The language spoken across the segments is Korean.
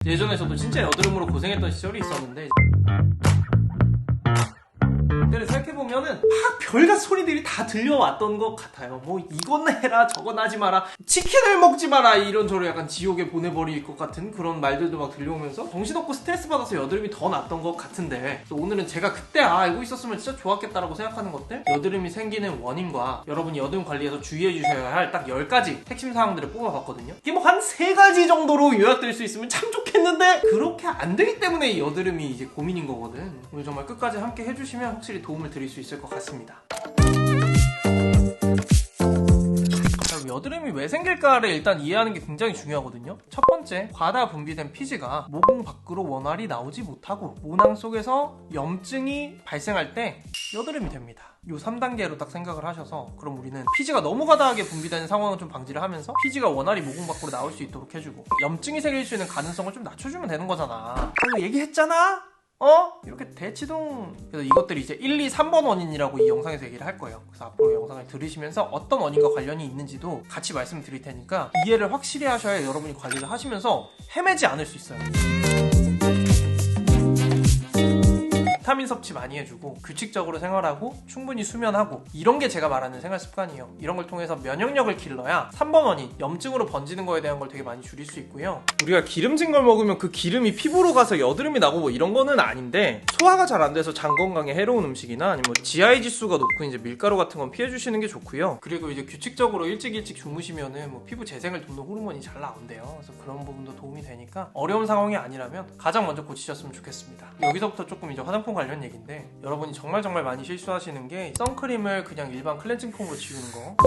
예전에 저도 진짜 여드름으로 고생했던 시절이 있었는데 근데 생각해보면은 막 별같은 소리들이 다 들려왔던 것 같아요. 뭐 이건 해라 저건 하지 마라 치킨을 먹지 마라 이런저런 약간 지옥에 보내버릴 것 같은 그런 말들도 막 들려오면서 정신없고 스트레스 받아서 여드름이 더 났던 것 같은데, 오늘은 제가 그때 알고 있었으면 진짜 좋았겠다라고 생각하는 것들, 여드름이 생기는 원인과 여러분이 여드름 관리에서 주의해 주셔야 할 딱 10가지 핵심 사항들을 뽑아봤거든요. 이게 뭐 한 3가지 정도로 요약될 수 있으면 참 좋겠는데 그렇게 안 되기 때문에 이 여드름이 이제 고민인 거거든. 오늘 정말 끝까지 함께 해주시면 확실히 도움을 드릴 수 있을 것 같습니다. 여드름이 왜 생길까를 일단 이해하는 게 굉장히 중요하거든요. 첫 번째, 과다 분비된 피지가 모공 밖으로 원활히 나오지 못하고 모낭 속에서 염증이 발생할 때 여드름이 됩니다. 요 3단계로 딱 생각을 하셔서, 그럼 우리는 피지가 너무 과다하게 분비되는 상황은 좀 방지를 하면서 피지가 원활히 모공 밖으로 나올 수 있도록 해주고, 염증이 생길 수 있는 가능성을 좀 낮춰주면 되는 거잖아. 얘기했잖아? 이렇게 대치동. 그래서 이것들이 이제 1, 2, 3번 원인이라고 이 영상에서 얘기를 할 거예요. 그래서 앞으로 영상을 들으시면서 어떤 원인과 관련이 있는지도 같이 말씀드릴 테니까 이해를 확실히 하셔야 여러분이 관리를 하시면서 헤매지 않을 수 있어요. 비타민 섭취 많이 해주고 규칙적으로 생활하고 충분히 수면하고, 이런 게 제가 말하는 생활 습관이에요. 이런 걸 통해서 면역력을 길러야 3번 원인, 염증으로 번지는 거에 대한 걸 되게 많이 줄일 수 있고요. 우리가 기름진 걸 먹으면 그 기름이 피부로 가서 여드름이 나고 뭐 이런 거는 아닌데, 소화가 잘 안 돼서 장 건강에 해로운 음식이나 아니면 뭐 GI 지수가 높은 이제 밀가루 같은 건 피해 주시는 게 좋고요. 그리고 이제 규칙적으로 일찍 주무시면은 뭐 피부 재생을 돕는 호르몬이 잘 나온대요. 그래서 그런 부분도 도움이 되니까 어려운 상황이 아니라면 가장 먼저 고치셨으면 좋겠습니다. 여기서부터 조금 이제 화장품 관련 얘기인데, 여러분이 정말 많이 실수하시는 게 선크림을 그냥 일반 클렌징 폼으로 지우는 거.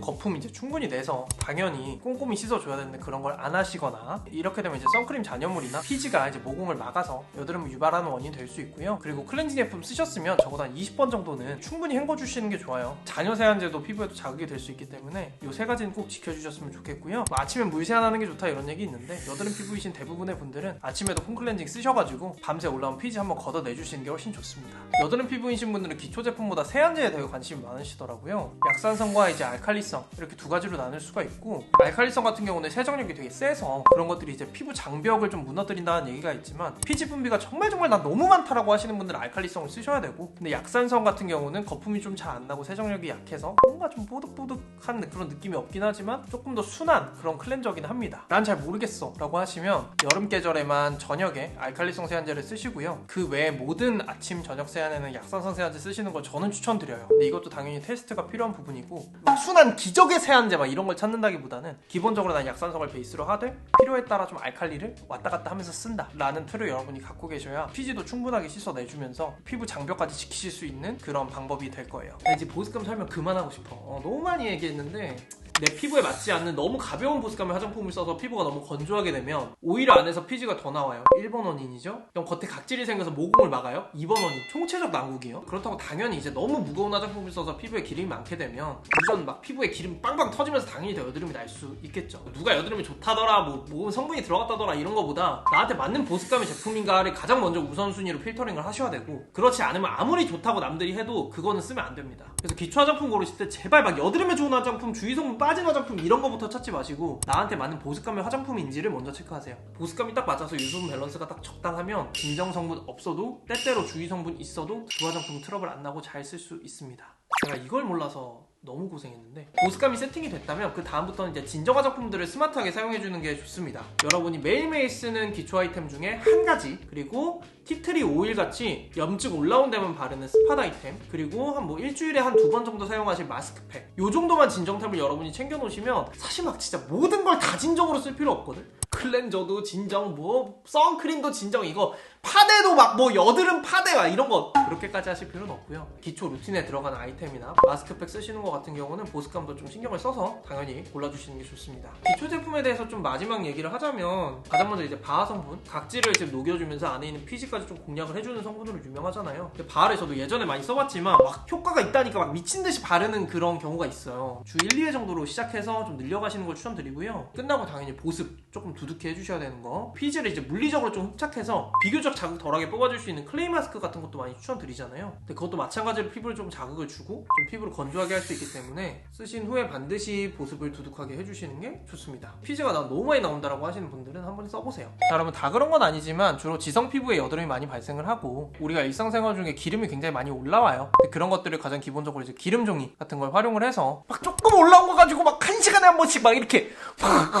거품 이제 충분히 내서 당연히 꼼꼼히 씻어줘야 되는데 그런 걸 안 하시거나, 이렇게 되면 이제 선크림 잔여물이나 피지가 이제 모공을 막아서 여드름을 유발하는 원인이 될 수 있고요. 그리고 클렌징 제품 쓰셨으면 적어도 한 20번 정도는 충분히 헹궈주시는 게 좋아요. 잔여 세안제도 피부에도 자극이 될 수 있기 때문에 이 3가지는 꼭 지켜주셨으면 좋겠고요. 뭐 아침에 물 세안하는 게 좋다 이런 얘기 있는데, 여드름 피부이신 대부분의 분들은 아침에도 폼 클렌징 쓰셔가지고 밤새 올라온 피지 한번 걷어내주시는 게 훨씬 좋습니다. 여드름 피부이신 분들은 기초 제품보다 세안제에 되게 관심이 많으시더라고요. 약산성과 이제 알칼리성, 이렇게 2가지로 나눌 수가 있고, 알칼리성 같은 경우는 세정력이 되게 세서 그런 것들이 이제 피부 장벽을 좀 무너뜨린다는 얘기가 있지만, 피지 분비가 정말 난 너무 많다라고 하시는 분들은 알칼리성을 쓰셔야 되고, 근데 약산성 같은 경우는 거품이 좀 잘 안 나고 세정력이 약해서 뭔가 좀 뽀득뽀득한 그런 느낌이 없긴 하지만 조금 더 순한 그런 클렌저긴 합니다. 난 잘 모르겠어 라고 하시면 여름 계절에만 저녁에 알칼리성 세안제를 쓰시고요. 그 외에 모든 아침 저녁 세안에는 약산성 세안제 쓰시는 걸 저는 추천드려요. 근데 이것도 당연히 테스트가 필요한 부분이고, 막 순한 기적의 세안제 막 이런 걸 찾는다기보다는 기본적으로 난 약산성을 베이스로 하되 필요에 따라 좀 알칼리를 왔다 갔다 하면서 쓴다 라는 틀을 여러분이 갖고 계셔야 피지도 충분하게 씻어내주면서 피부 장벽까지 지키실 수 있는 그런 방법이 될 거예요. 이제 보습감 설명 그만하고 싶어. 너무 많이 얘기했는데, 내 피부에 맞지 않는 너무 가벼운 보습감의 화장품을 써서 피부가 너무 건조하게 되면 오히려 안에서 피지가 더 나와요. 1번 원인이죠. 그럼 겉에 각질이 생겨서 모공을 막아요. 2번 원인, 총체적 난국이에요. 그렇다고 당연히 이제 너무 무거운 화장품을 써서 피부에 기름이 많게 되면 우선 막 피부에 기름 빵빵 터지면서 당연히 더 여드름이 날 수 있겠죠. 누가 여드름이 좋다더라, 뭐 성분이 들어갔다더라 이런 거보다 나한테 맞는 보습감의 제품인가를 가장 먼저 우선순위로 필터링을 하셔야 되고, 그렇지 않으면 아무리 좋다고 남들이 해도 그거는 쓰면 안 됩니다. 그래서 기초 화장품 고르실 때 제발 막 여드름에 좋은 화장품, 주의성분 빠진 화장품 이런 거부터 찾지 마시고 나한테 맞는 보습감의 화장품인지를 먼저 체크하세요. 보습감이 딱 맞아서 유수분 밸런스가 딱 적당하면 진정 성분 없어도 때때로 주의 성분 있어도 그 화장품 트러블 안 나고 잘 쓸 수 있습니다. 제가 이걸 몰라서 너무 고생했는데, 보습감이 세팅이 됐다면 그 다음부터는 이제 진정 화장품들을 스마트하게 사용해주는 게 좋습니다. 여러분이 매일매일 쓰는 기초 아이템 중에 한 가지, 그리고 티트리 오일 같이 염증 올라온 데만 바르는 스팟 아이템, 그리고 한 뭐 일주일에 한 2번 정도 사용하실 마스크팩, 요 정도만 진정템을 여러분이 챙겨 놓으시면 사실 막 진짜 모든 걸 다 진정으로 쓸 필요 없거든. 클렌저도 진정, 뭐 선크림도 진정, 이거 파데도 막 뭐 여드름 파데 막 이런 거 그렇게까지 하실 필요는 없고요. 기초 루틴에 들어가는 아이템이나 마스크팩 쓰시는 거 같은 경우는 보습감도 좀 신경을 써서 당연히 골라주시는 게 좋습니다. 기초 제품에 대해서 좀 마지막 얘기를 하자면, 가장 먼저 이제 바하 성분, 각질을 지금 녹여주면서 안에 있는 피지까지 좀 공략을 해주는 성분으로 유명하잖아요. 근데 바하를 저도 예전에 많이 써봤지만 막 효과가 있다니까 막 미친듯이 바르는 그런 경우가 있어요. 주 1, 2회 정도로 시작해서 좀 늘려가시는 걸 추천드리고요. 끝나고 당연히 보습 조금 두둑히 해주셔야 되는 거, 피지를 이제 물리적으로 좀 흡착해서 비교적 자극 덜하게 뽑아줄 수 있는 클레이 마스크 같은 것도 많이 추천드리잖아요. 근데 그것도 마찬가지로 피부를 좀 자극을 주고 좀 피부를 건조하게 할 수 있기 때문에 쓰신 후에 반드시 보습을 두둑하게 해주시는 게 좋습니다. 피지가 너무 많이 나온다라고 하시는 분들은 한번 써보세요. 자, 여러분 다 그런 건 아니지만 주로 지성 피부에 여드름이 많이 발생을 하고 우리가 일상생활 중에 기름이 굉장히 많이 올라와요. 근데 그런 것들을 가장 기본적으로 이제 기름종이 같은 걸 활용을 해서 막 조금 올라온 거 가지고 막 1시간에 한 번씩 막 이렇게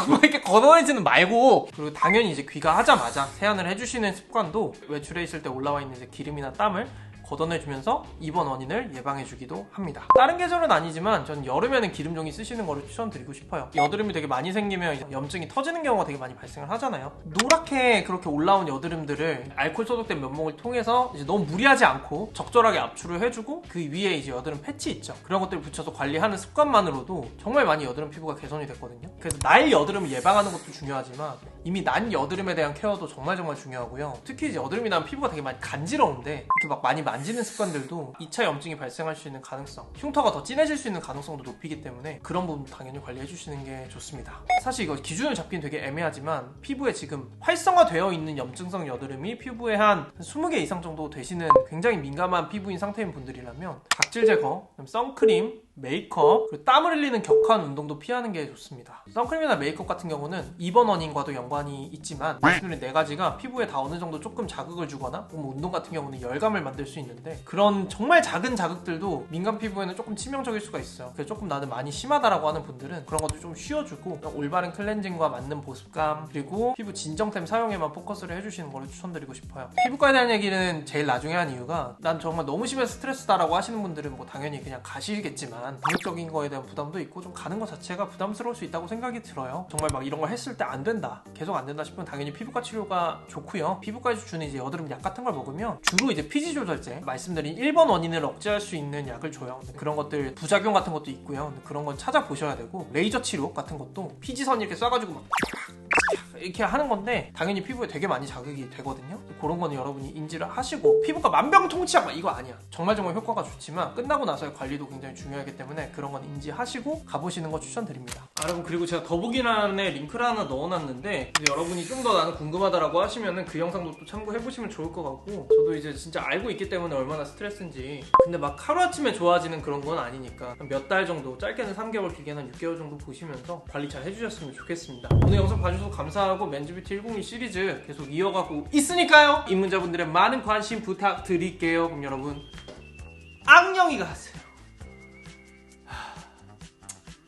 막 이렇게 걷어내지는 말고, 그리고 당연히 이제 귀가하자마자 세안을 해주시는 습관도 외출해 있을 때 올라와 있는 이제 기름이나 땀을 걷어내주면서 입원 원인을 예방해주기도 합니다. 다른 계절은 아니지만 전 여름에는 기름종이 쓰시는 거를 추천드리고 싶어요. 여드름이 되게 많이 생기면 이제 염증이 터지는 경우가 되게 많이 발생을 하잖아요. 노랗게 그렇게 올라온 여드름들을 알코올 소독된 면목을 통해서 이제 너무 무리하지 않고 적절하게 압출을 해주고 그 위에 이제 여드름 패치 있죠. 그런 것들을 붙여서 관리하는 습관만으로도 정말 많이 여드름 피부가 개선이 됐거든요. 그래서 날 여드름을 예방하는 것도 중요하지만 이미 난 여드름에 대한 케어도 정말 중요하고요. 특히 이제 여드름이 나면 피부가 되게 많이 간지러운데 이렇게 막 많이 만지는 습관들도 2차 염증이 발생할 수 있는 가능성, 흉터가 더 진해질 수 있는 가능성도 높이기 때문에 그런 부분 당연히 관리해 주시는 게 좋습니다. 사실 이거 기준을 잡긴 되게 애매하지만 피부에 지금 활성화되어 있는 염증성 여드름이 피부에 한 20개 이상 정도 되시는 굉장히 민감한 피부인 상태인 분들이라면 각질 제거, 선크림, 메이크업, 그리고 땀을 흘리는 격한 운동도 피하는 게 좋습니다. 선크림이나 메이크업 같은 경우는 입원 원인과도 연관이 있지만 말씀드린 4가지가 피부에 다 어느 정도 조금 자극을 주거나 운동 같은 경우는 열감을 만들 수 있는데 그런 정말 작은 자극들도 민감 피부에는 조금 치명적일 수가 있어요. 그래서 조금 나는 많이 심하다라고 하는 분들은 그런 것도 좀 쉬어주고 올바른 클렌징과 맞는 보습감, 그리고 피부 진정템 사용에만 포커스를 해주시는 걸 추천드리고 싶어요. 피부과에 대한 얘기는 제일 나중에 한 이유가 난 정말 너무 심해서 스트레스다라고 하시는 분들은 뭐 당연히 그냥 가시겠지만 비용적인 거에 대한 부담도 있고 좀 가는 것 자체가 부담스러울 수 있다고 생각이 들어요. 정말 막 이런 걸 했을 때 안 된다, 계속 안 된다 싶으면 당연히 피부과 치료가 좋고요. 피부과에서 주는 이제 여드름 약 같은 걸 먹으면 주로 이제 피지 조절제, 말씀드린 1번 원인을 억제할 수 있는 약을 줘요. 그런 것들 부작용 같은 것도 있고요. 그런 건 찾아보셔야 되고, 레이저 치료 같은 것도 피지선 이렇게 쏴가지고 막 이렇게 하는 건데 당연히 피부에 되게 많이 자극이 되거든요. 그런 거는 여러분이 인지를 하시고, 피부가 만병통치약 이거 아니야. 정말 효과가 좋지만 끝나고 나서의 관리도 굉장히 중요하기 때문에 그런 건 인지하시고 가보시는 거 추천드립니다. 여러분, 그리고 제가 더보기란에 링크를 하나 넣어놨는데 여러분이 좀 더 나는 궁금하다라고 하시면은 그 영상도 또 참고해보시면 좋을 것 같고, 저도 이제 진짜 알고 있기 때문에 얼마나 스트레스인지. 근데 막 하루아침에 좋아지는 그런 건 아니니까 몇 달 정도, 짧게는 3개월, 길게는 한 6개월 정도 보시면서 관리 잘 해주셨으면 좋겠습니다. 오늘 영상 봐주셔서 감사하고 맨즈뷰티 101 시리즈 계속 이어가고 있으니까요. 입문자분들의 많은 관심 부탁드릴게요. 그럼 여러분, 안녕히 가세요.